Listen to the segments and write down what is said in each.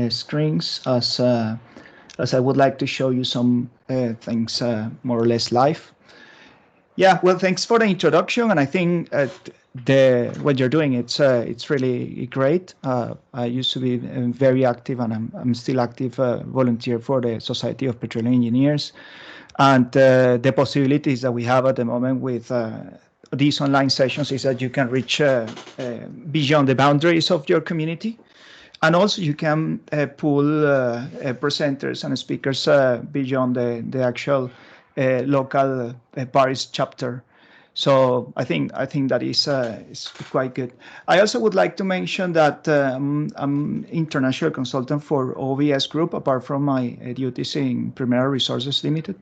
screens as I would like to show you some things more or less live. Yeah, well, thanks for the introduction, and I think what you're doing it's really great. I used to be very active, and I'm still active volunteer for the Society of Petroleum Engineers, and the possibilities that we have at the moment with these online sessions is that you can reach beyond the boundaries of your community. And also you can pull presenters and speakers beyond the actual local Paris chapter. So I think that is quite good. I also would like to mention that I'm international consultant for OVS Group, apart from my duties in Primera Resources Limited.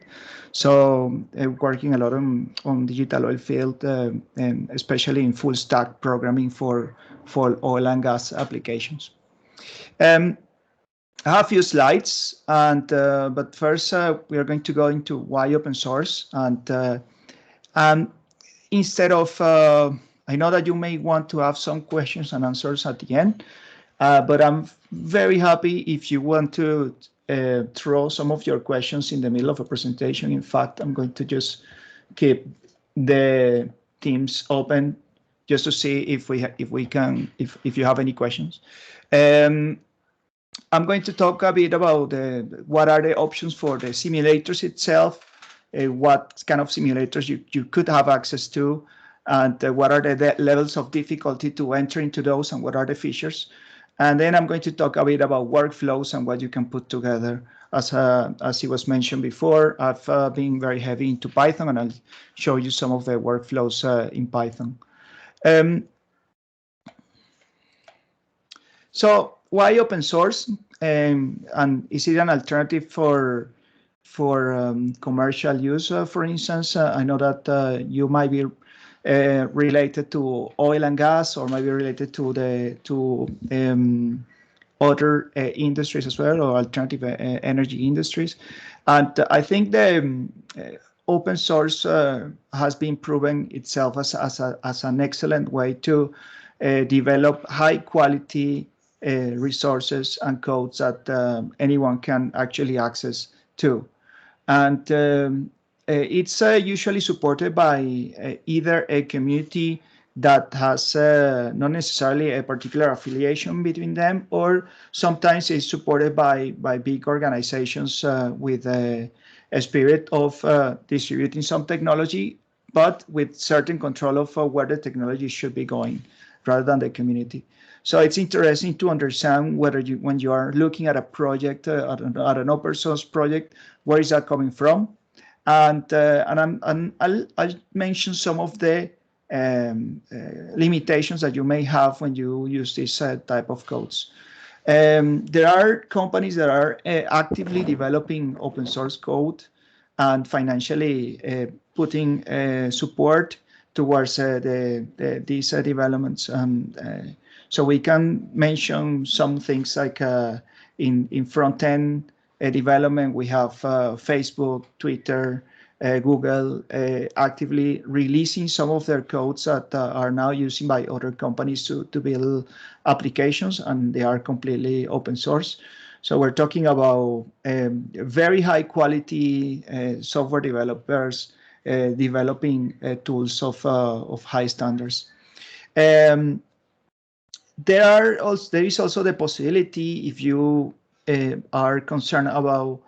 So working a lot on digital oil field, and especially in full stack programming for oil and gas applications. I have a few slides, and but first we are going to go into why open source. And instead of, I know that you may want to have some questions and answers at the end, but I'm very happy if you want to throw some of your questions in the middle of a presentation. In fact, I'm going to just keep the Teams open just to see if you have any questions. I'm going to talk a bit about what are the options for the simulators itself, what kind of simulators you could have access to, and what are the levels of difficulty to enter into those, and what are the features. And then I'm going to talk a bit about workflows and what you can put together. As it was mentioned before, I've been very heavy into Python, and I'll show you some of the workflows in Python. So why open source? And is it an alternative for commercial use? For instance, I know that you might be related to oil and gas, or might be related to other industries as well, or alternative energy industries. And I think the open source has been proven itself as an excellent way to develop high quality resources and codes that anyone can actually access to. And it's usually supported by either a community that has not necessarily a particular affiliation between them, or sometimes it's supported by big organizations with a spirit of distributing some technology, but with certain control of where the technology should be going, rather than the community. So it's interesting to understand whether when you are looking at a project, at an open source project, where is that coming from? And I'll mention some of the limitations that you may have when you use this type of codes. There are companies that are actively developing open source code and financially putting support towards these developments. So we can mention some things like in front-end development, we have Facebook, Twitter, Google actively releasing some of their codes that are now used by other companies to build applications, and they are completely open source. So we're talking about very high quality software developers developing tools of high standards. There is also the possibility, if you are concerned about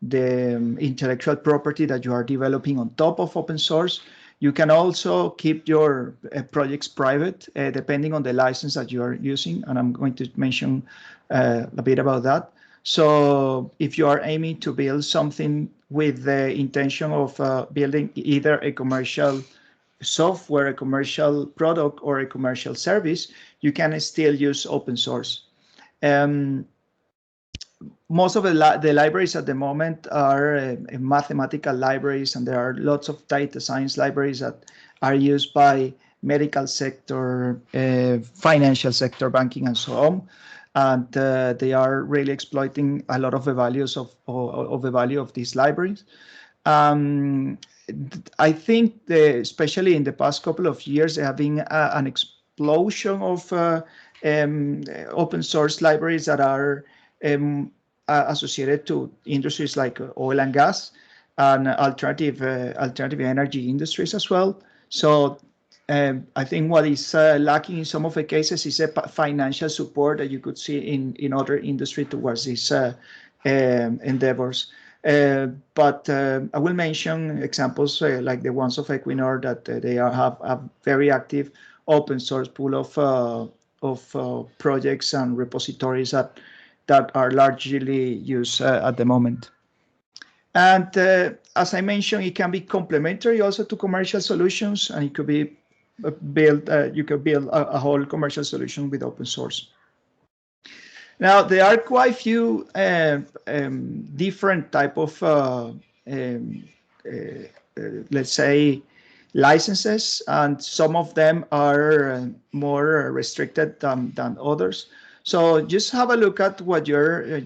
the intellectual property that you are developing on top of open source, you can also keep your projects private, depending on the license that you are using. And I'm going to mention a bit about that. So if you are aiming to build something with the intention of building either a commercial software, a commercial product, or a commercial service, you can still use open source. Most of the libraries at the moment are mathematical libraries, and there are lots of data science libraries that are used by medical sector, financial sector, banking, and so on. And they are really exploiting a lot of the values of the value of these libraries. I think especially in the past couple of years, there have been an explosion of open source libraries that are associated to industries like oil and gas and alternative energy industries as well. So I think what is lacking in some of the cases is a financial support that you could see in other industry towards these endeavors. But I will mention examples like the ones of Equinor that they have a very active open source pool of projects and repositories that are largely used at the moment. And as I mentioned, it can be complementary also to commercial solutions, and it could be built. You could build a whole commercial solution with open source. Now, there are quite a few different type of, let's say, licenses, and some of them are more restricted than others. So just have a look at what you're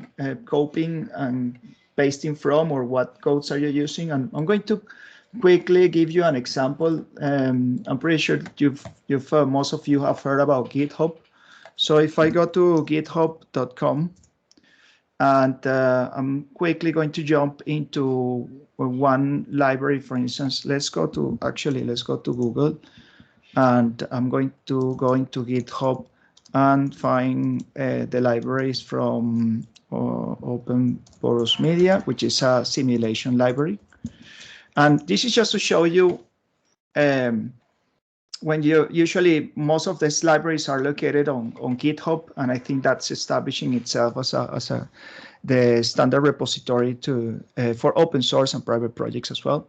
copying and pasting from, or what codes are you using. And I'm going to quickly give you an example. I'm pretty sure you've most of you have heard about GitHub. So if I go to github.com, and I'm quickly going to jump into one library, for instance. Let's go to Google, and I'm going to go into GitHub and find the libraries from OpenFlow Media, which is a simulation library. And this is just to show you when you usually most of these libraries are located on GitHub, and I think that's establishing itself as the standard repository for open source and private projects as well.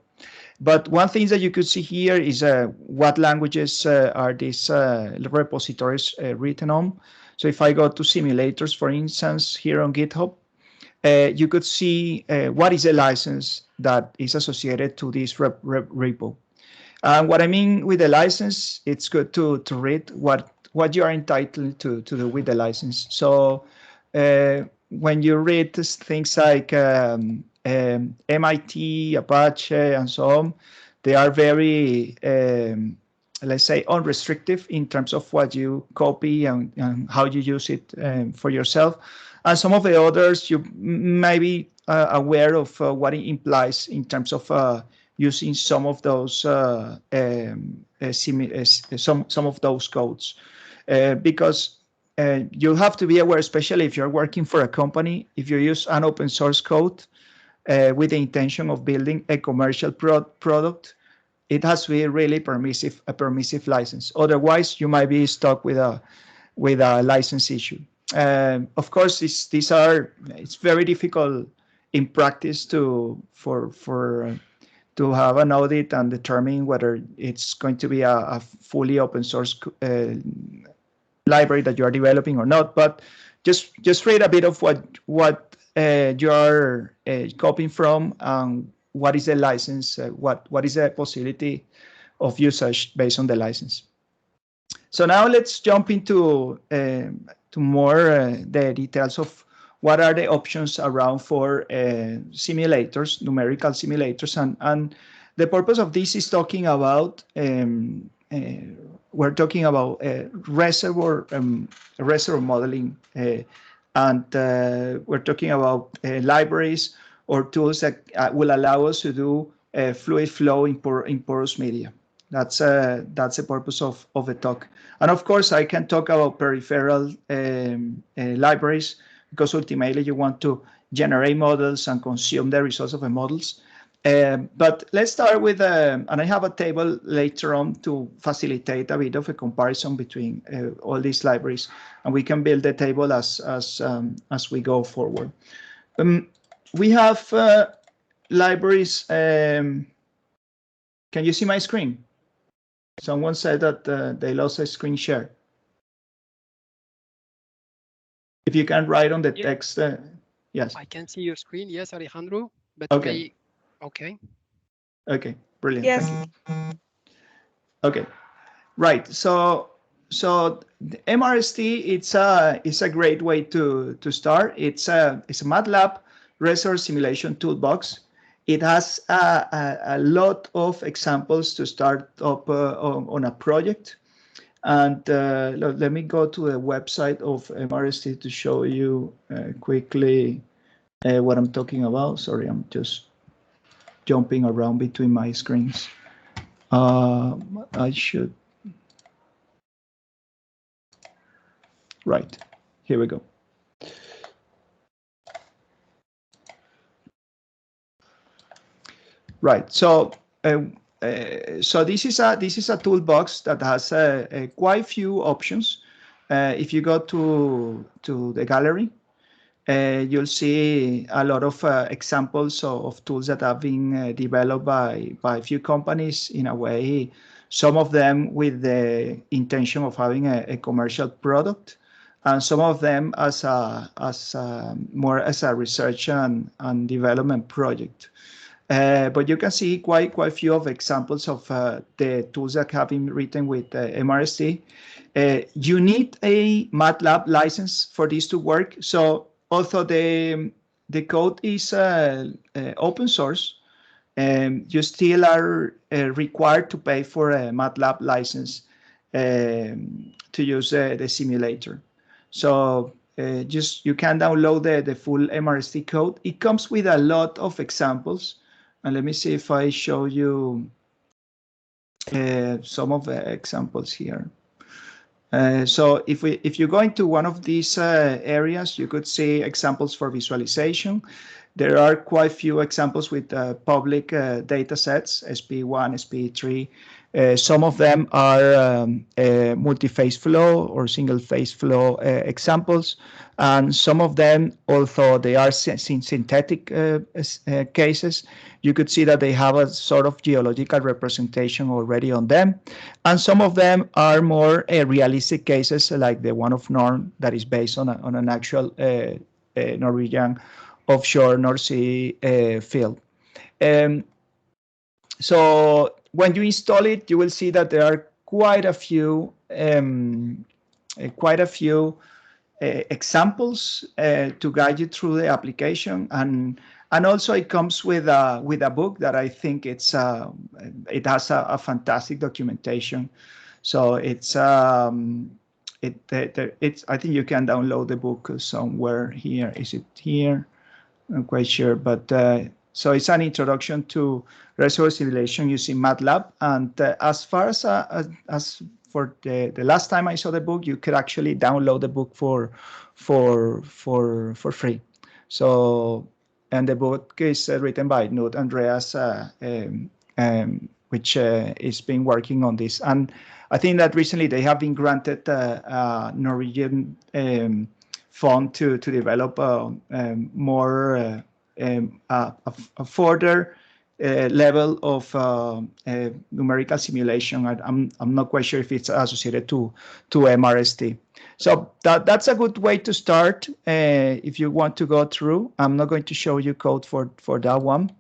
But one thing that you could see here is what languages are these repositories written on. So if I go to simulators, for instance, here on GitHub, you could see what is a license that is associated to this repo. And what I mean with the license, it's good to read what you are entitled to do with the license. So when you read things like MIT, Apache, and so on, they are very, let's say, unrestricted in terms of what you copy and how you use it for yourself. And some of the others, you may be aware of what it implies in terms of using some of those some of those codes, because you have to be aware, especially if you're working for a company, if you use an open source code with the intention of building a commercial product, it has to be really a permissive license. Otherwise, you might be stuck with a license issue. Of course, it's very difficult in practice to have an audit and determine whether it's going to be a fully open source library that you are developing or not. But just read a bit of what you are copying from, and what is the license, what is the possibility of usage based on the license. So now let's jump into to more the details of what are the options around for simulators, numerical simulators, and the purpose of this is talking about we're talking about reservoir modeling, and we're talking about libraries or tools that will allow us to do fluid flow in porous media. That's the purpose of the talk. And of course, I can talk about peripheral libraries, because ultimately you want to generate models and consume the results of the models. But let's start with, and I have a table later on to facilitate a bit of a comparison between all these libraries, and we can build the table as we go forward. We have libraries. Can you see my screen? Someone said that they lost a screen share. If you can write on the text, yes. I can see your screen, yes, Alejandro. But okay. Okay. Okay, brilliant. Yes. Thank you. Okay, right. So the MRST, it's a great way to start. It's a MATLAB resource simulation toolbox. It has a lot of examples to start up on a project. And let me go to the website of MRST to show you quickly what I'm talking about. Sorry, I'm just jumping around between my screens. I should. Right, here we go. Right, so this is a toolbox that has quite few options. If you go to the gallery, you'll see a lot of examples of tools that have been developed by a few companies in a way, some of them with the intention of having a commercial product, and some of them as more as a research and development project. But you can see quite few of examples of the tools that have been written with MRST. You need a MATLAB license for this to work. So although the code is open source, you still are required to pay for a MATLAB license to use the simulator. So just you can download the full MRST code. It comes with a lot of examples. And let me see if I show you some of the examples here. So if you go into one of these areas, you could see examples for visualization. There are quite few examples with public data sets, SP1, SP3. Some of them are multi-phase flow or single-phase flow examples. And some of them, although they are synthetic cases, you could see that they have a sort of geological representation already on them. And some of them are more realistic cases, like the one of Norn that is based on an actual Norwegian offshore North Sea field. So when you install it, you will see that there are quite a few examples to guide you through the application, and also it comes with a book that I think it has a fantastic documentation. So it's I think you can download the book somewhere here. Is it here? I'm quite sure, but so it's an introduction to reservoir simulation using MATLAB. And as far as for the last time I saw the book, you could actually download the book for free. So, and the book is written by Knut Andreas, which is been working on this. And I think that recently they have been granted a Norwegian fund to develop more a further level of numerical simulation. I'm not quite sure if it's associated to MRST. So that's a good way to start if you want to go through. I'm not going to show you code for that one.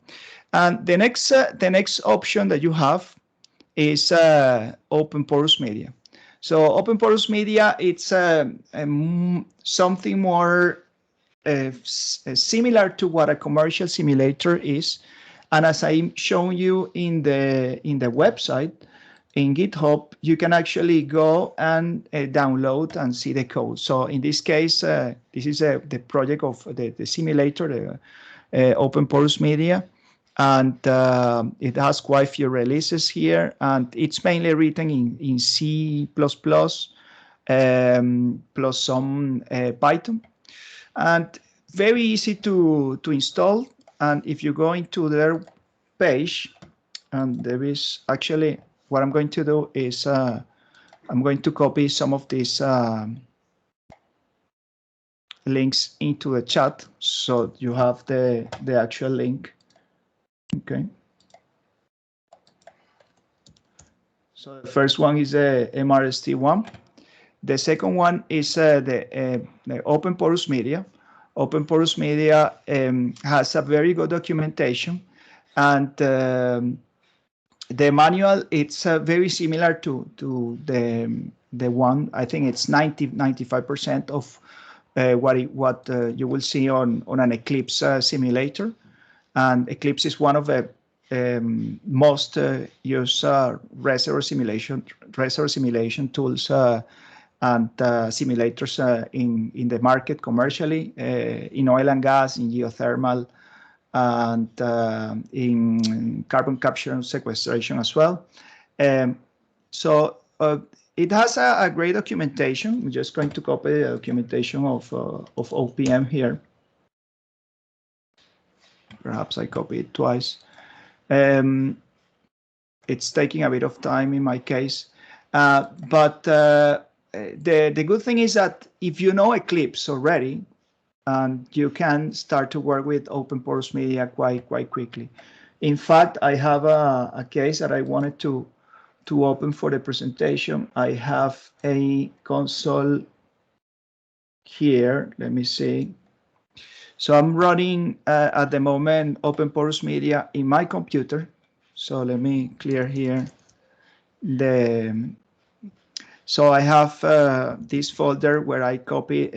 And the next option that you have is OpenFlow Media. So OpenFlow Media, it's something more similar to what a commercial simulator is. And as I'm showing you in the website, in GitHub, you can actually go and download and see the code. So in this case, this is the project of the simulator, the OpenFlow Media. And it has quite a few releases here, and it's mainly written in C++, plus some Python, and very easy to install. And if you go into their page, and there is actually, what I'm going to do is I'm going to copy some of these links into the chat, so you have the actual link. Okay. So the first one is the MRST one. The second one is the OpenFlow Media. OpenFlow Media has a very good documentation, and the manual, it's very similar to the one. I think it's 95% of what you will see on an Eclipse simulator. And Eclipse is one of the most use reservoir simulation tools and simulators in the market commercially, in oil and gas, in geothermal, and in carbon capture and sequestration as well. So it has a great documentation. I'm just going to copy the documentation of OPM here. Perhaps I copy it twice. It's taking a bit of time in my case, but the good thing is that if you know Eclipse already, and you can start to work with OpenFlow Media quite quickly. In fact, I have a case that I wanted to open for the presentation. I have a console here. Let me see. So I'm running at the moment OpenFlow Media in my computer. So let me clear here so I have this folder where I copy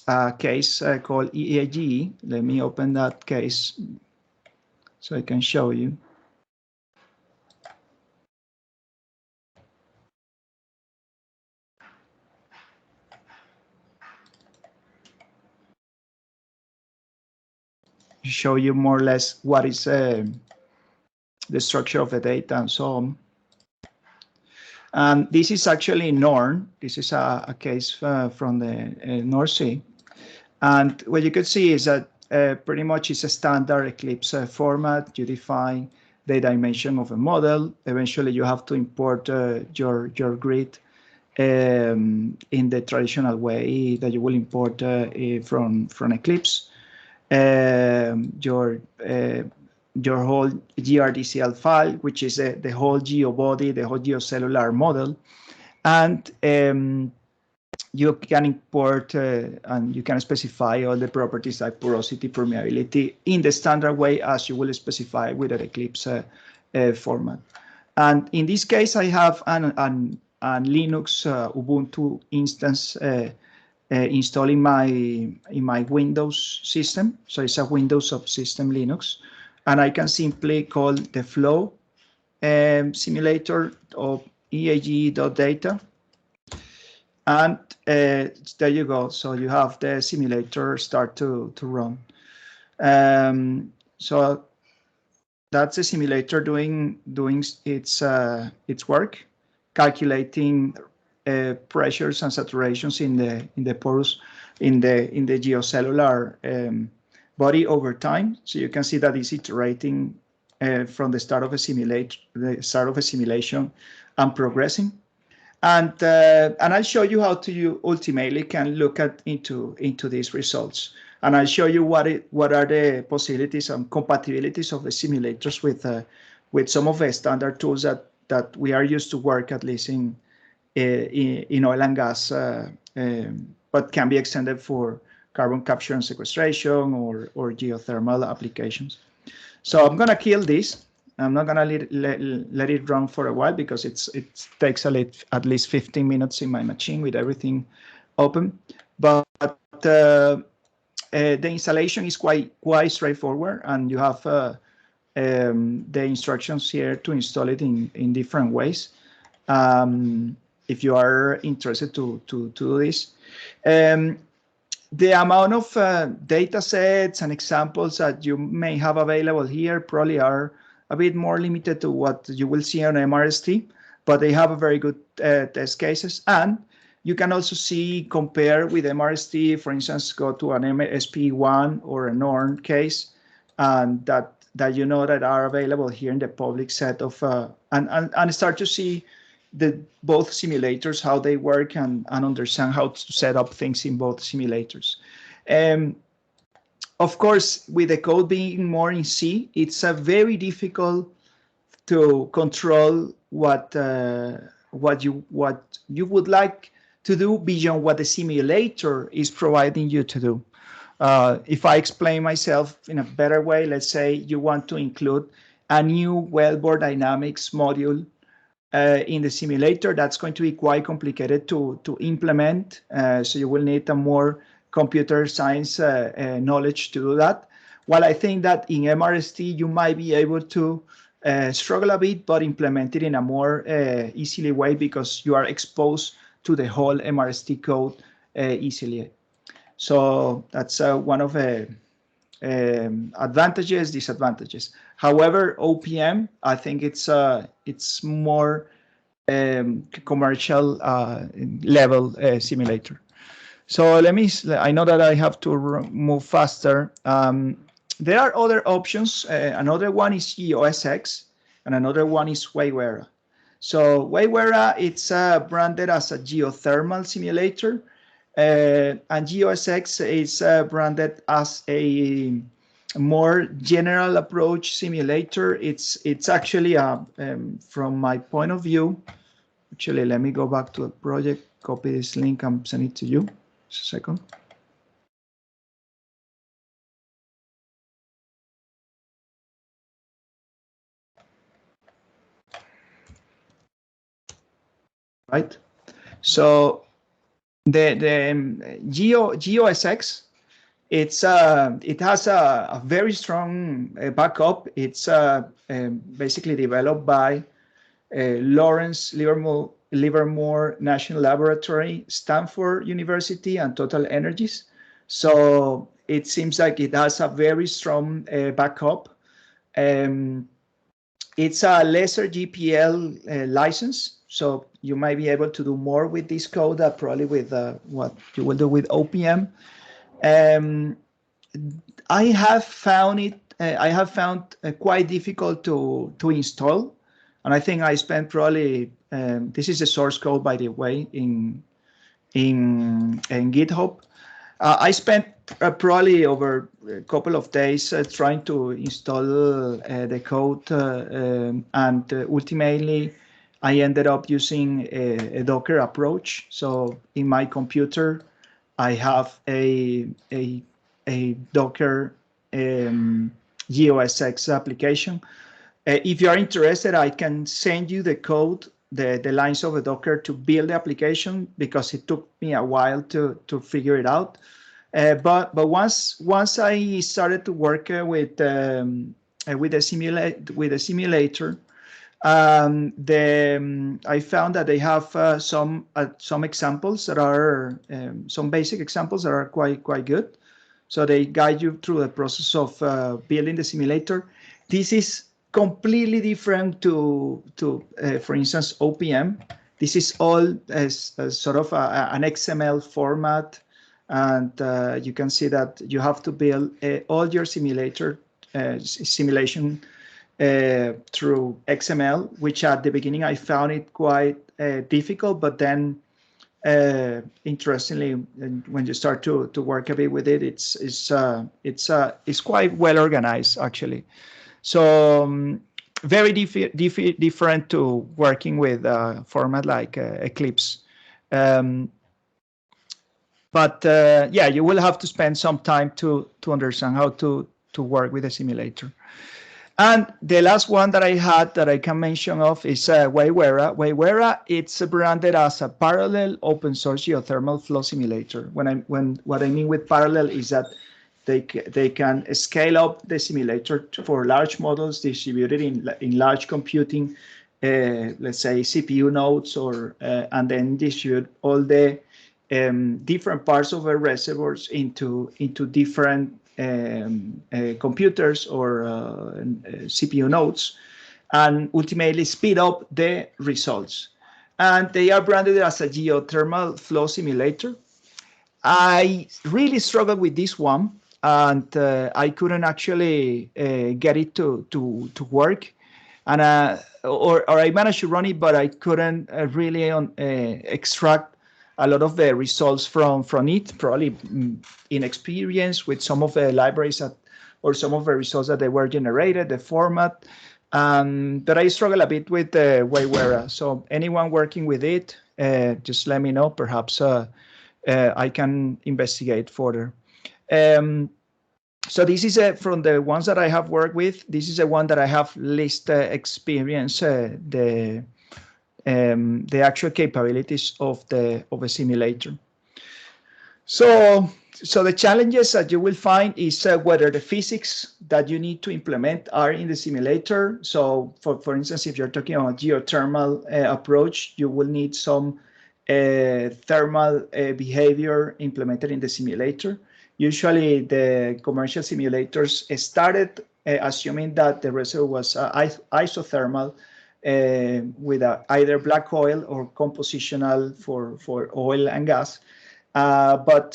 a case called EAGE. Let me open that case so I can show you. Show you more or less what is the structure of the data and so on. And this is actually Norn. This is a case from the North Sea. And what you can see is that pretty much it's a standard Eclipse format. You define the dimension of a model. Eventually, you have to import your grid in the traditional way that you will import from Eclipse. Your whole GRDCL file, which is the whole geobody, the whole geocellular model. And you can import and you can specify all the properties like porosity, permeability in the standard way as you will specify with an Eclipse format. And in this case, I have an Linux Ubuntu instance installed in my Windows system. So it's a Windows subsystem Linux. And I can simply call the flow simulator of EAGE.data. And there you go. So you have the simulator start to run. So that's the simulator doing its work, calculating pressures and saturations in the porous in the geocellular body over time. So you can see that it's iterating from the start of a simulation and progressing. And I'll show you how you ultimately can look into these results. And I'll show you what are the possibilities and compatibilities of the simulators with some of the standard tools that we are used to work, at least in oil and gas, but can be extended for carbon capture and sequestration or geothermal applications. So I'm gonna kill this. I'm not gonna let it run for a while because it takes at least 15 minutes in my machine with everything open. But the installation is quite straightforward, and you have the instructions here to install it in different ways. If you are interested to do this. The amount of data sets and examples that you may have available here probably are a bit more limited to what you will see on MRST, but they have a very good test cases. And you can also compare with MRST, for instance, go to an MSP1 or a Norn case, and that you know that are available here in the public set of, and start to see both simulators, how they work, and understand how to set up things in both simulators. Of course, with the code being more in C, it's very difficult to control what you would like to do beyond what the simulator is providing you to do. If I explain myself in a better way, let's say you want to include a new wellbore dynamics module in the simulator, that's going to be quite complicated to implement. So you will need a more computer science knowledge to do that. While I think that in MRST, you might be able to struggle a bit, but implement it in a more easily way because you are exposed to the whole MRST code easily. So that's one of the advantages, disadvantages. However, OPM, I think it's more commercial level simulator. So I know that I have to move faster. There are other options. Another one is EOSX, and another one is Waywera. So Waywera, it's branded as a geothermal simulator, and EOSX is branded as a more general approach simulator. It's actually, from my point of view, actually, let me go back to the project, copy this link, and send it to you. Just a second. Right. So the GeoSX, it has a very strong backup. It's basically developed by Lawrence Livermore National Laboratory, Stanford University, and Total Energies. So it seems like it has a very strong backup. It's a lesser GPL license, so you might be able to do more with this code probably with what you will do with OPM. I have found quite difficult to install, and I think I spent probably this is the source code, by the way, in GitHub. I spent probably over a couple of days trying to install the code, and ultimately I ended up using a Docker approach. So in my computer, I have a Docker EOSX application. If you are interested, I can send you the code, the lines of a Docker to build the application, because it took me a while to figure it out. But once I started to work with a simulator, I found that they have some examples that are some basic examples that are quite good. So they guide you through the process of building the simulator. This is completely different to for instance, OPM. This is all as sort of an XML format, and you can see that you have to build all your simulation through XML, which at the beginning I found it quite difficult, but then interestingly, when you start to work a bit with it, it's quite well organized actually. So very different to working with a format like Eclipse. But yeah, you will have to spend some time to understand how to work with a simulator. And the last one that I had that I can mention of is Waywera. Waywera, it's branded as a parallel open source geothermal flow simulator. What I mean with parallel is that they can scale up the simulator for large models distributed in large computing, let's say CPU nodes, or and then distribute all the different parts of a reservoirs into different computers or CPU nodes, and ultimately speed up the results. And they are branded as a geothermal flow simulator. I really struggled with this one, and I couldn't actually get it to work. And or I managed to run it, but I couldn't really extract a lot of the results from it, probably inexperience with some of the libraries or some of the results that they were generated, the format. But I struggle a bit with the Waywera. So anyone working with it, just let me know. Perhaps I can investigate further. So this is from the ones that I have worked with. This is the one that I have least experience, the actual capabilities of a simulator. So so the challenges that you will find is whether the physics that you need to implement are in the simulator. So for instance, if you're talking about geothermal approach, you will need some thermal behavior implemented in the simulator. Usually the commercial simulators started assuming that the reservoir was isothermal with either black oil or compositional for oil and gas. But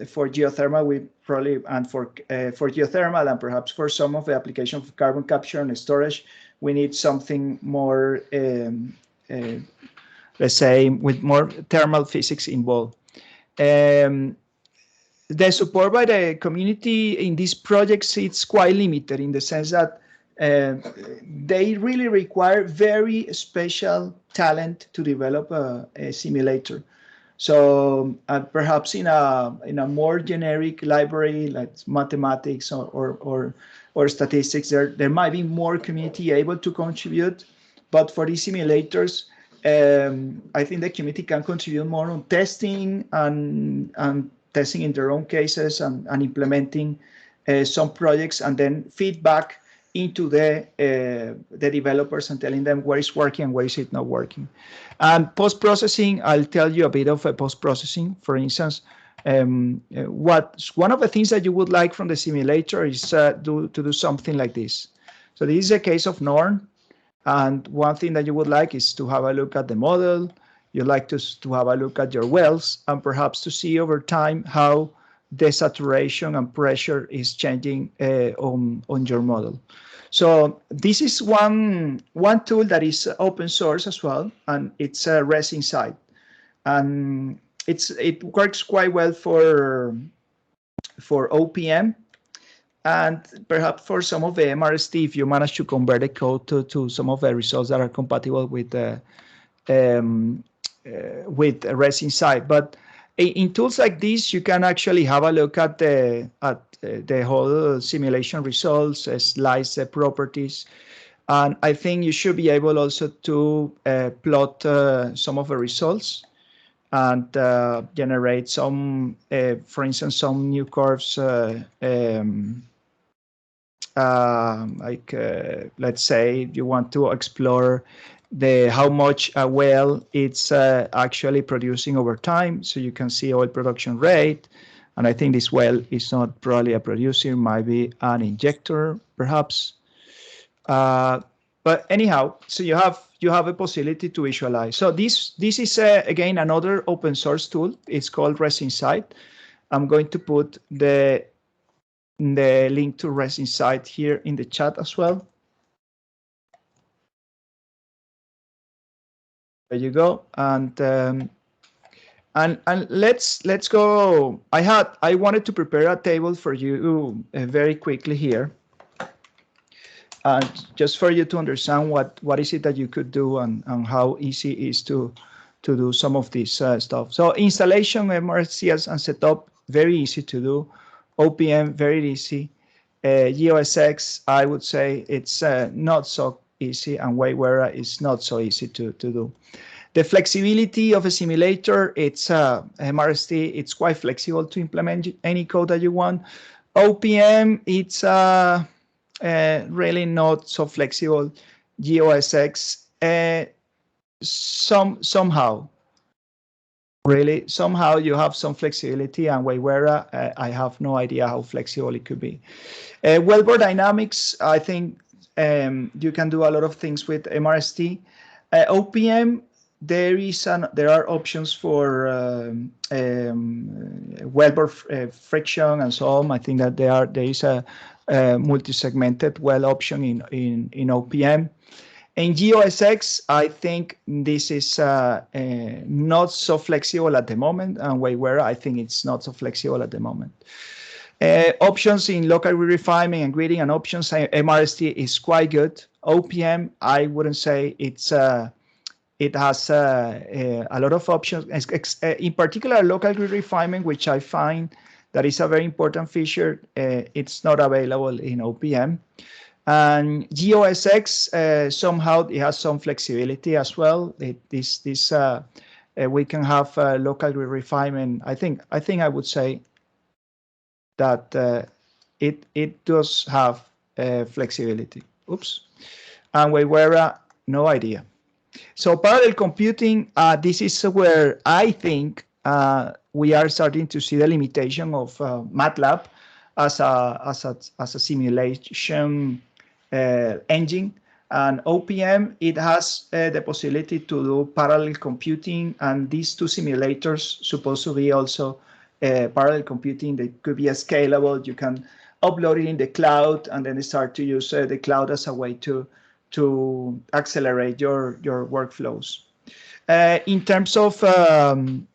for geothermal, we probably, and for geothermal and perhaps for some of the application of carbon capture and storage, we need something more, let's say, with more thermal physics involved. The support by the community in these projects, it's quite limited in the sense that they really require very special talent to develop a simulator. So perhaps in a more generic library like mathematics or statistics, there might be more community able to contribute. But for these simulators, I think the community can contribute more on testing and testing in their own cases and implementing some projects, and then feedback into the developers and telling them where is working and where is it not working. And post-processing, I'll tell you a bit of a post-processing. For instance, one of the things that you would like from the simulator is to do something like this. So this is a case of Norn. And one thing that you would like is to have a look at the model. You'd like to have a look at your wells and perhaps to see over time how the saturation and pressure is changing on your model. So this is one tool that is open source as well, and it's ResInside. And it works quite well for OPM, and perhaps for some of the MRST, if you manage to convert the code to some of the results that are compatible with ResInside. But in tools like this, you can actually have a look at the whole simulation results, slice the properties, and I think you should be able also to plot some of the results and generate some, for instance, some new curves. Let's say you want to explore how much a well it's actually producing over time, so you can see oil production rate. And I think this well is not probably a producer, might be an injector perhaps. But anyhow, so you have a possibility to visualize. So this is again another open source tool. It's called ResInside. I'm going to put the link to ResInside here in the chat as well. There you go. And let's go. I wanted to prepare a table for you very quickly here, just for you to understand what is it that you could do and how easy it is to do some of this stuff. So installation, MRCS and setup, very easy to do. OPM, very easy. EOSX, I would say it's not so easy, and Waywera is not so easy to do. The flexibility of a simulator, it's MRST, it's quite flexible to implement any code that you want. OPM, it's really not so flexible. EOSX, somehow you have some flexibility, and Waywera, I have no idea how flexible it could be. Wellbore dynamics, I think you can do a lot of things with MRST. OPM, there are options for wellbore friction and so on. I think that there is a multi-segmented well option in OPM. In EOSX, I think this is not so flexible at the moment, and Waywera, I think it's not so flexible at the moment. Options in local refinement and grading and options, MRST is quite good. OPM, I wouldn't say it has a lot of options, in particular local grid refinement, which I find that is a very important feature. It's not available in OPM. And EOSX, somehow it has some flexibility as well. We can have local grid refinement. I think I would say that it does have flexibility. Oops. And Waywera, no idea. So parallel computing, this is where I think we are starting to see the limitation of MATLAB as a simulation engine. And OPM, it has the possibility to do parallel computing, and these two simulators supposed to be also parallel computing. They could be scalable. You can upload it in the cloud and then start to use the cloud as a way to accelerate your workflows. In terms of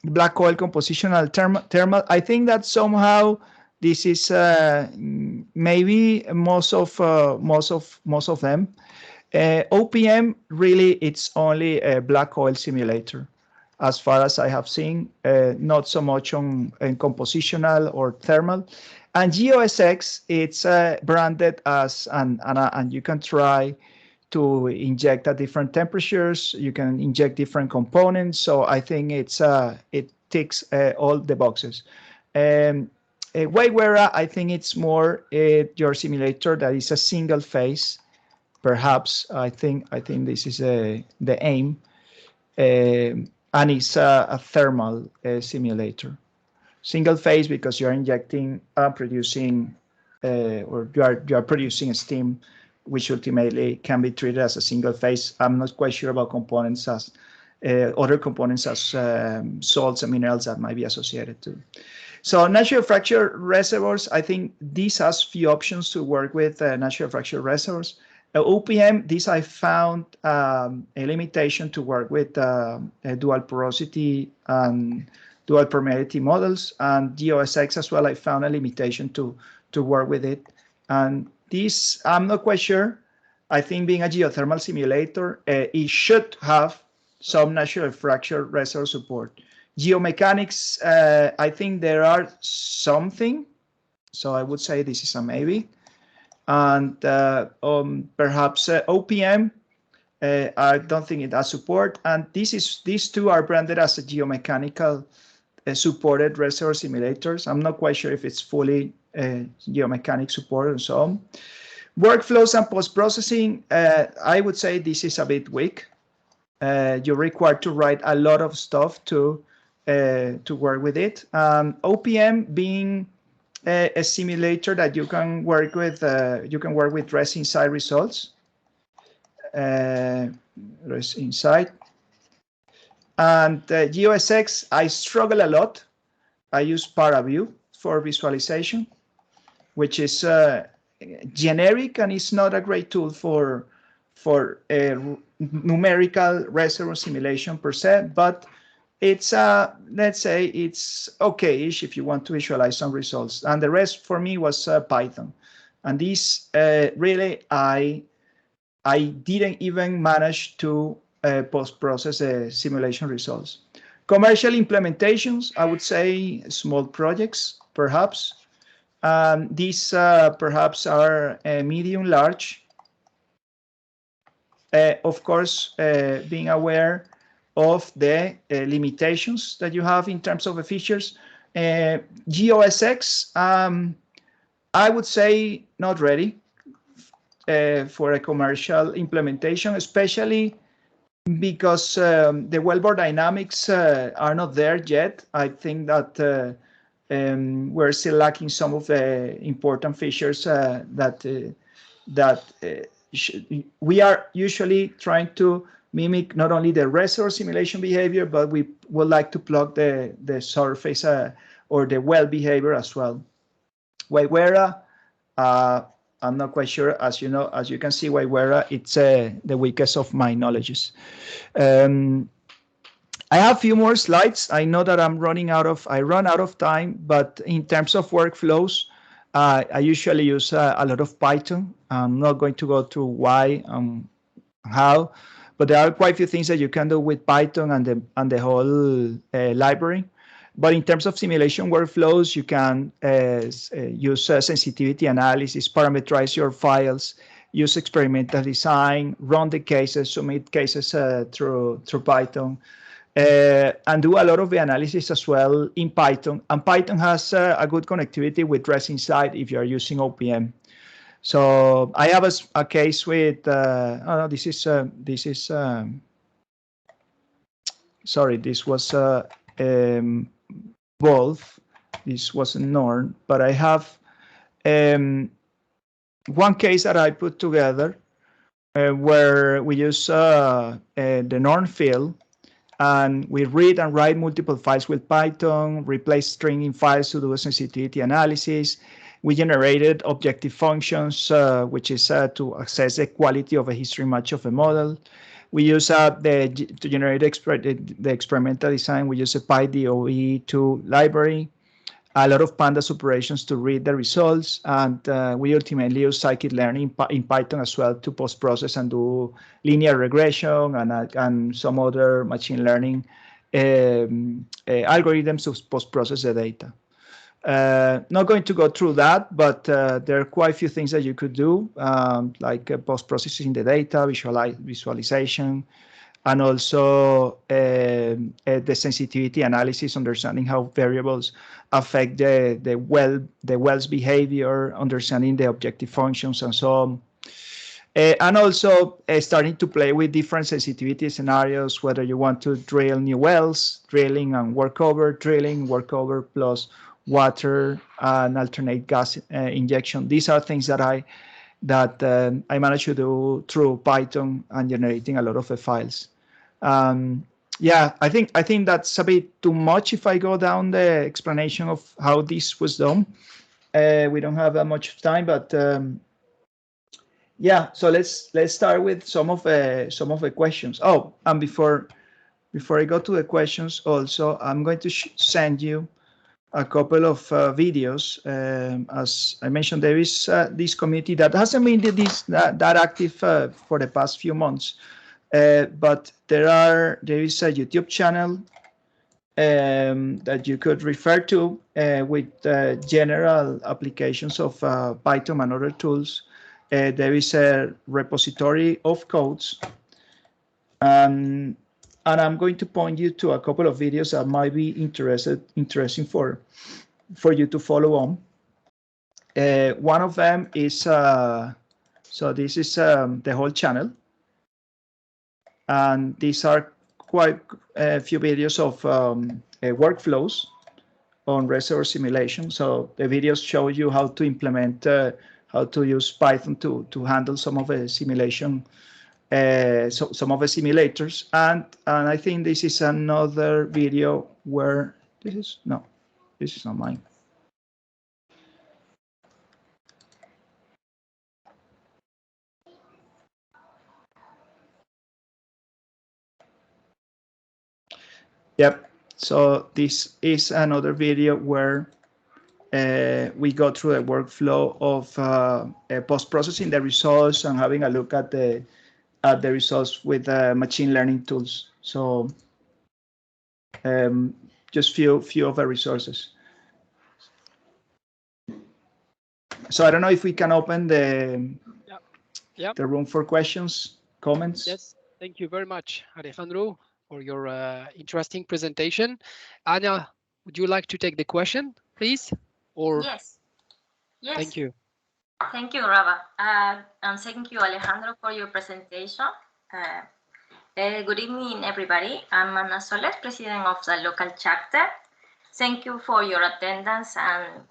black oil compositional thermal, I think that somehow this is maybe most of them. OPM really it's only a black oil simulator, as far as I have seen, not so much on compositional or thermal. And EOSX, it's branded as and you can try to inject at different temperatures. You can inject different components. So I think it ticks all the boxes. Waywera, I think it's more your simulator that is a single phase. Perhaps I think this is the aim, and it's a thermal simulator. Single phase because you're injecting producing or you are producing steam, which ultimately can be treated as a single phase. I'm not quite sure about components as other components as salts and minerals that might be associated to. So natural fracture reservoirs, I think this has few options to work with natural fracture reservoirs. OPM, this I found a limitation to work with dual porosity and dual permeability models, and EOSX as well. I found a limitation to work with it, and this I'm not quite sure. I think being a geothermal simulator, it should have some natural fracture reservoir support. Geomechanics, I think there are something, so I would say this is a maybe. And perhaps OPM, I don't think it has support. And these two are branded as a geomechanical supported reservoir simulators. I'm not quite sure if it's fully geomechanic support and so on. Workflows and post-processing, I would say this is a bit weak. You're required to write a lot of stuff to work with it. OPM being a simulator that you can work with ResInside results. ResInside. And EOSX, I struggle a lot. I use ParaView for visualization, which is generic and it's not a great tool for numerical reservoir simulation per se, but it's let's say it's okay-ish if you want to visualize some results. And the rest for me was Python. And this really I didn't even manage to post-process simulation results. Commercial implementations, I would say small projects, perhaps. These perhaps are medium, large. Of course, being aware of the limitations that you have in terms of the features. EOSX, I would say not ready for a commercial implementation, especially because the wellbore dynamics are not there yet. I think that we're still lacking some of the important features that we are usually trying to mimic not only the reservoir simulation behavior, but we would like to plug the surface or the well behavior as well. Waywera, I'm not quite sure. As you know, as you can see, Waywera, it's the weakest of my knowledges. I have a few more slides. I know that I run out of time, but in terms of workflows, I usually use a lot of Python. I'm not going to go through why and how, but there are quite a few things that you can do with Python and the whole library. But in terms of simulation workflows, you can use sensitivity analysis, parameterize your files, use experimental design, run the cases, submit cases through Python. and do a lot of the analysis as well in Python. And Python has a good connectivity with ResInside if you are using OPM. So I have a case with, oh no, this is, sorry, this was both. This wasn't Norn, but I have one case that I put together where we use the Norn field, and we read and write multiple files with Python, replace stringing files to do a sensitivity analysis. We generated objective functions, which is to assess the quality of a history match of a model. We use to generate the experimental design, we use a PyDOE2 library, a lot of pandas operations to read the results, and we ultimately use scikit-learn in Python as well to post-process and do linear regression and some other machine learning algorithms to post-process the data. Not going to go through that, but there are quite a few things that you could do, like post-processing the data, visualization, and also the sensitivity analysis, understanding how variables affect the well's behavior, understanding the objective functions, and so on. And also starting to play with different sensitivity scenarios, whether you want to drill new wells, drilling and workover, drilling, workover plus water and alternate gas injection. These are things that I managed to do through Python and generating a lot of the files. Yeah, I think that's a bit too much if I go down the explanation of how this was done. We don't have that much time, but yeah. So let's start with some of the questions. Oh, and before I go to the questions, also I'm going to send you a couple of videos. As I mentioned, there is this community that hasn't been that active for the past few months. But there is a YouTube channel that you could refer to with general applications of Python and other tools. There is a repository of codes, and I'm going to point you to a couple of videos that might be interesting for you to follow on. One of them is so this is the whole channel. And these are quite a few videos of workflows on Reservoir simulation. So the videos show you how to implement, how to use Python to handle some of the simulation, some of the simulators. And I think this is another video where this is not mine. Yep. So this is another video where we go through a workflow of post-processing the results and having a look at the results with machine learning tools. So just few of the resources. So I don't know if we can open the room for questions, comments. Yes, thank you very much, Alejandro, for your interesting presentation. Anna, would you like to take the question, please? Or yes. Thank you. Thank you, Rava. And thank you, Alejandro, for your presentation. Good evening, everybody. I'm Ana Soler, President of the local chapter. Thank you for your attendance, and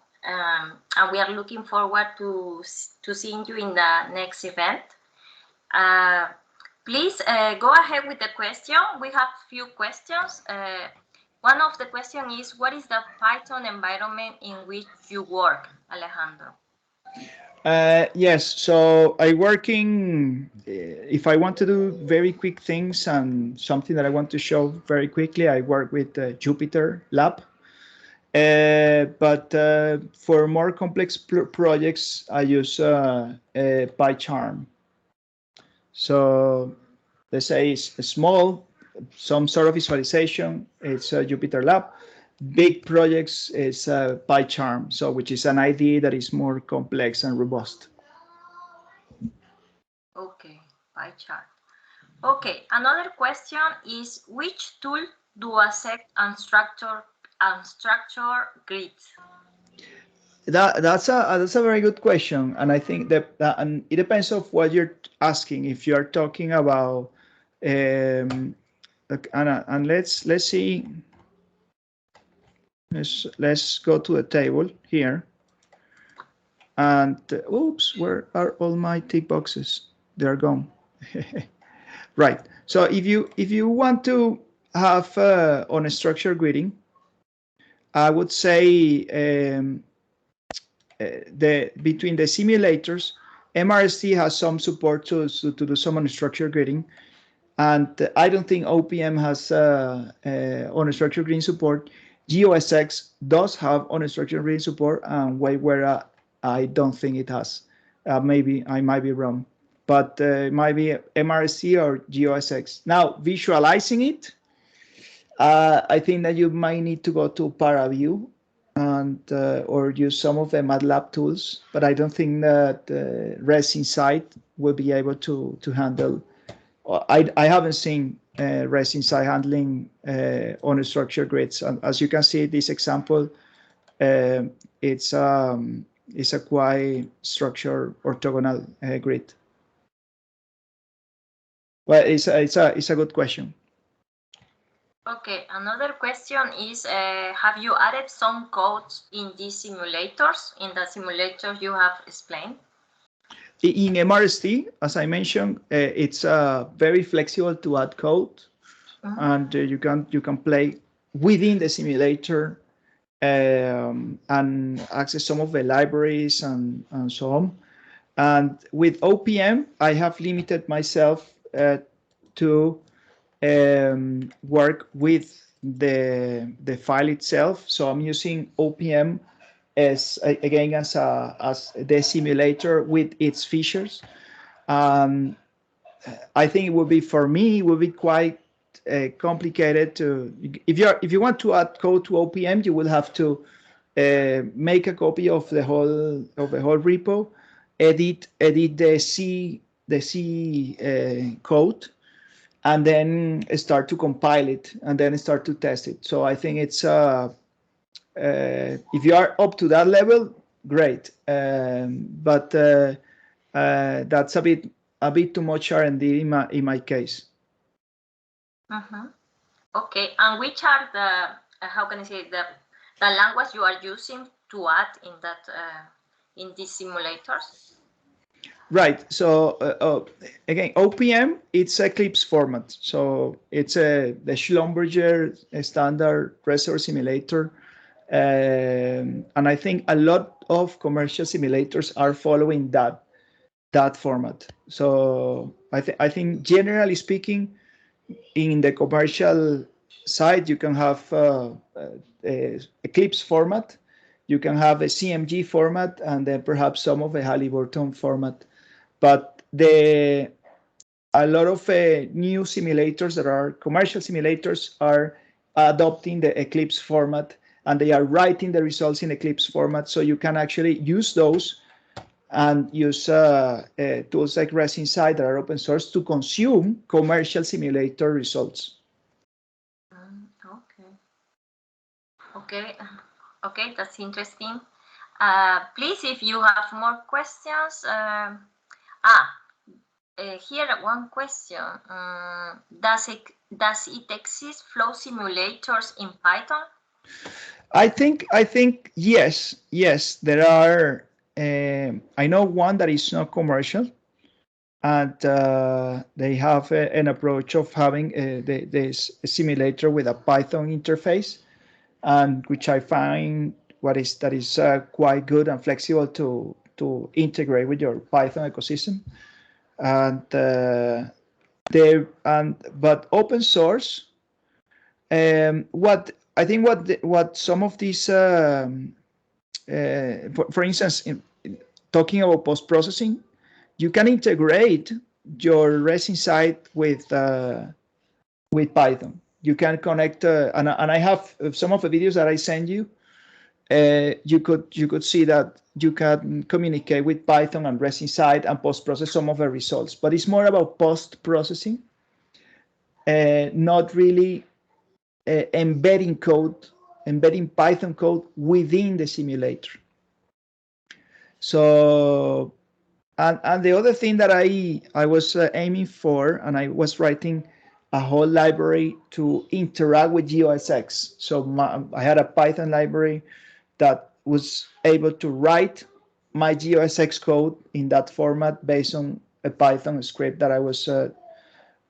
we are looking forward to seeing you in the next event. Please go ahead with the question. We have few questions. One of the questions is, what is the Python environment in which you work, Alejandro? Yes, so I work in, if I want to do very quick things and something that I want to show very quickly, I work with Jupyter Lab. But for more complex projects, I use PyCharm. So let's say it's small, some sort of visualization, it's Jupyter Lab. Big projects is PyCharm, so which is an IDE that is more complex and robust. Okay, PyCharm. Okay, another question is, which tool dual-sec unstructured grid? That's a very good question, and I think that and it depends of what you're asking. If you are talking about and let's see. Let's go to the table here. And oops, where are all my tick boxes? They're gone. Right. So if you want to have unstructured gridding, I would say between the simulators, MRST has some support to do some unstructured gridding, and I don't think OPM has unstructured gridding support. EOSX does have unstructured gridding support, and where I don't think it has. Maybe I might be wrong, but it might be MRST or EOSX. Now, visualizing it, I think that you might need to go to ParaView and or use some of the MATLAB tools, but I don't think that ResInside will be able to handle. I haven't seen ResInside handling unstructured grids. And as you can see, this example, it's a quite structured orthogonal grid. Well, it's a good question. Okay, another question is, have you added some codes in these simulators, in the simulators you have explained? In MRST, as I mentioned, it's very flexible to add code, and you can play within the simulator and access some of the libraries and so on. And with OPM, I have limited myself to work with the file itself. So I'm using OPM as the simulator with its features. I think it would be, for me, it would be quite complicated to, if you want to add code to OPM, you will have to make a copy of the whole repo, edit the C code, and then start to compile it, and then start to test it. So I think it's if you are up to that level, great. But that's a bit too much R&D in my case. Okay, and which are the how can I say, the language you are using to add in that in these simulators? Right. So again, OPM, it's Eclipse format. So it's the Schlumberger standard reservoir simulator. And I think a lot of commercial simulators are following that format. So I think generally speaking, in the commercial side, you can have Eclipse format, you can have a CMG format, and then perhaps some of the Halliburton format. But a lot of new simulators that are commercial simulators are adopting the Eclipse format, and they are writing the results in Eclipse format, so you can actually use those and use tools like ResInside that are open source to consume commercial simulator results. Okay, that's interesting. Please, if you have more questions. Here one question. Does it exist flow simulators in Python? I think yes. There are. I know one that is not commercial, and they have an approach of having this simulator with a Python interface, and which I find that is quite good and flexible to integrate with your Python ecosystem. And but open source. What some of these, for instance, talking about post-processing, you can integrate your ResInside with Python. You can connect, and I have some of the videos that I send you. You could see that you can communicate with Python and ResInside and post-process some of the results. But it's more about post-processing, not really embedding Python code within the simulator. So, and the other thing that I was aiming for, and I was writing a whole library to interact with EOSX. So I had a Python library that was able to write my EOSX code in that format based on a Python script that I was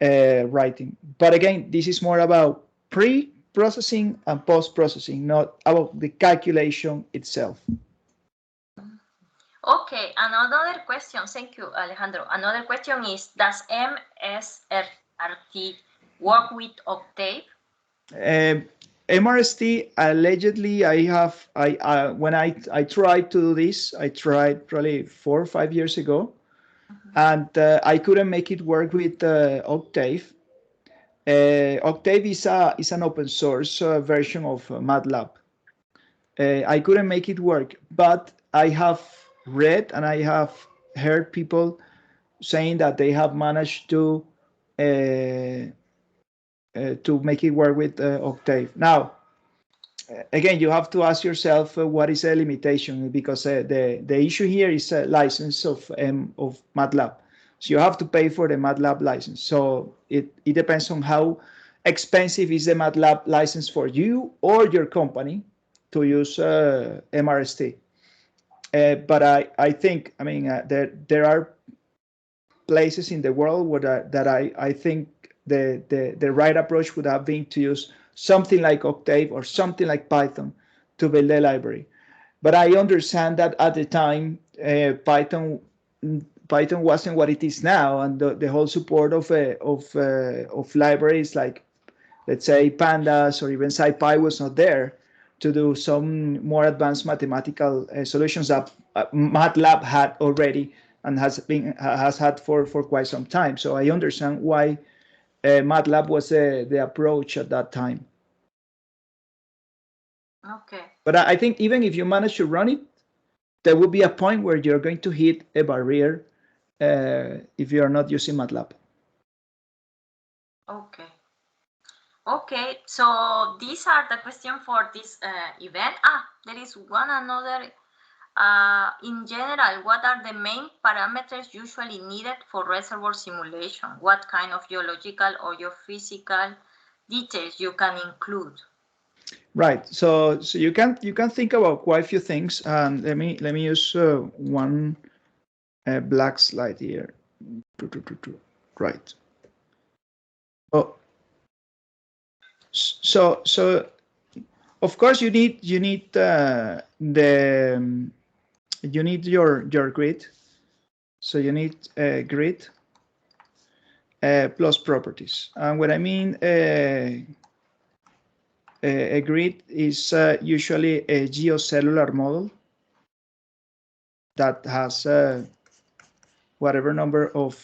writing. But again, this is more about pre-processing and post-processing, not about the calculation itself. Okay, another question. Thank you, Alejandro. Another question is, does MSRT work with Octave? MRST, allegedly, when I tried to do this, I tried probably 4 or 5 years ago, and I couldn't make it work with Octave. Octave is an open source version of MATLAB. I couldn't make it work, but I have read and I have heard people saying that they have managed to make it work with Octave. Now, again, you have to ask yourself what is a limitation, because the issue here is a license of MATLAB. So you have to pay for the MATLAB license. So it depends on how expensive is the MATLAB license for you or your company to use MRST. But I think, I mean, there are places in the world where I think the right approach would have been to use something like Octave or something like Python to build a library. But I understand that at the time, Python wasn't what it is now, and the whole support of libraries like, let's say, Pandas or even SciPy was not there to do some more advanced mathematical solutions that MATLAB had already and has had for quite some time. So I understand why MATLAB was the approach at that time. Okay. But I think even if you manage to run it, there will be a point where you're going to hit a barrier if you are not using MATLAB. Okay. Okay, so these are the questions for this event. There is one another. In general, what are the main parameters usually needed for reservoir simulation? What kind of geological or geophysical details you can include? Right. So you can think about quite a few things. And let me use one black slide here. Right. Oh. So of course you need your grid. So you need a grid plus properties. And what I mean a grid is usually a geocellular model that has whatever number of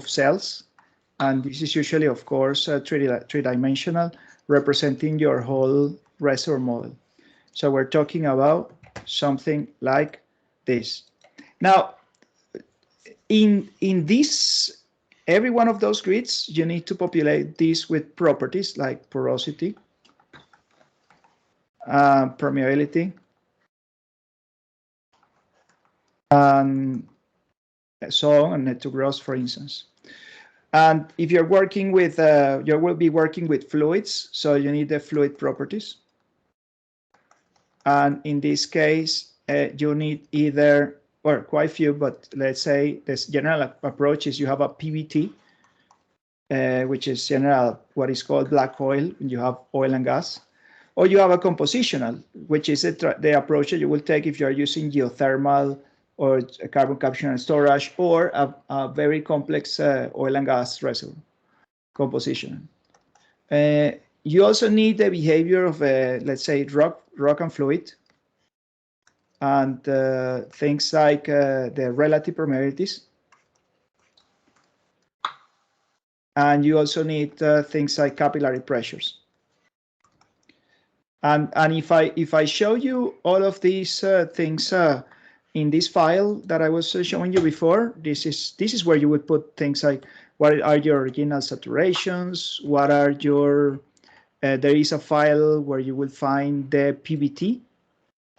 cells, and this is usually, of course, three-dimensional, representing your whole reservoir model. So we're talking about something like this. Now, in this, every one of those grids, you need to populate this with properties like porosity, permeability, and so on, and net to gross, for instance. And if you're working with, you will be working with fluids, so you need the fluid properties. And in this case, you need either, or quite few, but let's say this general approach is you have a PVT, which is general, what is called black oil, and you have oil and gas. Or you have a compositional, which is the approach that you will take if you're using geothermal or carbon capture and storage, or a very complex oil and gas reservoir composition. You also need the behavior of, let's say, rock and fluid, and things like the relative permeabilities. And you also need things like capillary pressures. And if I show you all of these things in this file that I was showing you before, this is where you would put things like what are your original saturations, what are your there is a file where you will find the PBT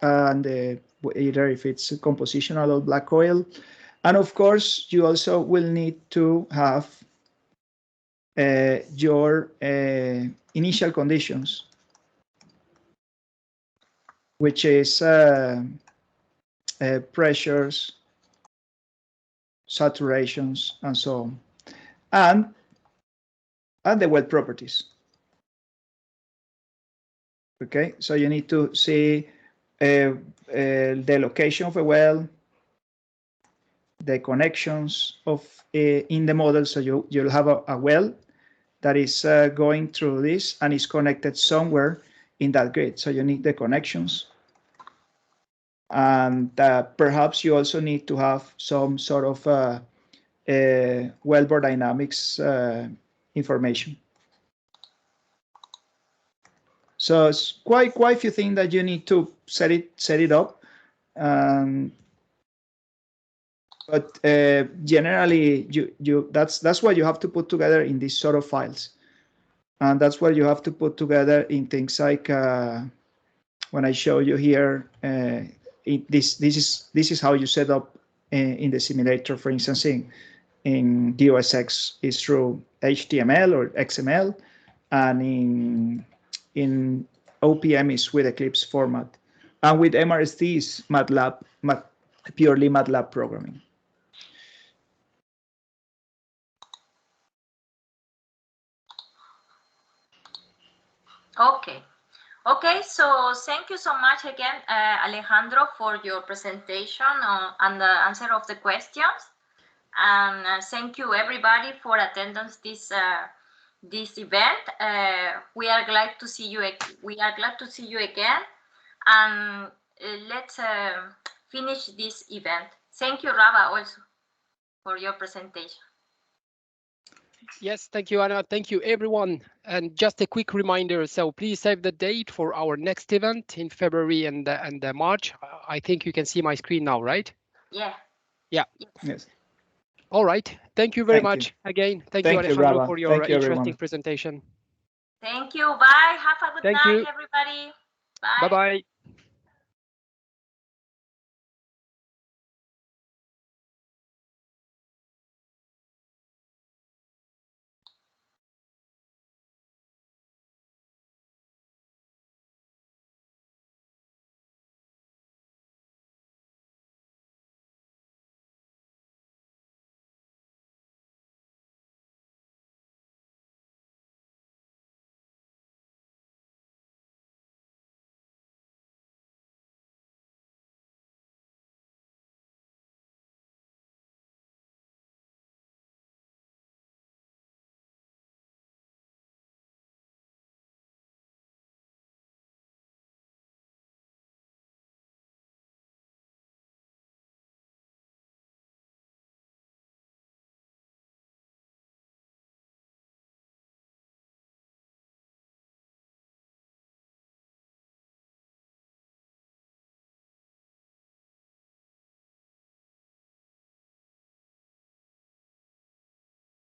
and either if it's compositional or black oil. And of course, you also will need to have your initial conditions, which is pressures, saturations, and so on, and the well properties. Okay, so you need to see the location of a well, the connections of in the model. So you'll have a well that is going through this and is connected somewhere in that grid. So you need the connections. And perhaps you also need to have some sort of wellbore dynamics information. So it's quite a few things that you need to set it up. But generally, that's what you have to put together in these sort of files, and that's what you have to put together in things like when I show you here. This is how you set up in the simulator. For instance, in EOSX is through HTML or XML, and in OPM is with Eclipse format, and with MRST is MATLAB, purely MATLAB programming. Okay, so thank you so much again, Alejandro, for your presentation and the answer of the questions. And thank you everybody for attendance this event. We are glad to see you. Again, and let's finish this event. Thank you, Rava, also for your presentation. Yes, thank you, Anna. Thank you, everyone. And just a quick reminder, so please save the date for our next event in February and March. I think you can see my screen now, right? Yeah. Yeah. Yes. All right. Thank you very much. Again, thank you, Alejandro, for your interesting presentation. Thank you. Bye. Have a good night, everybody. Bye. Bye-bye.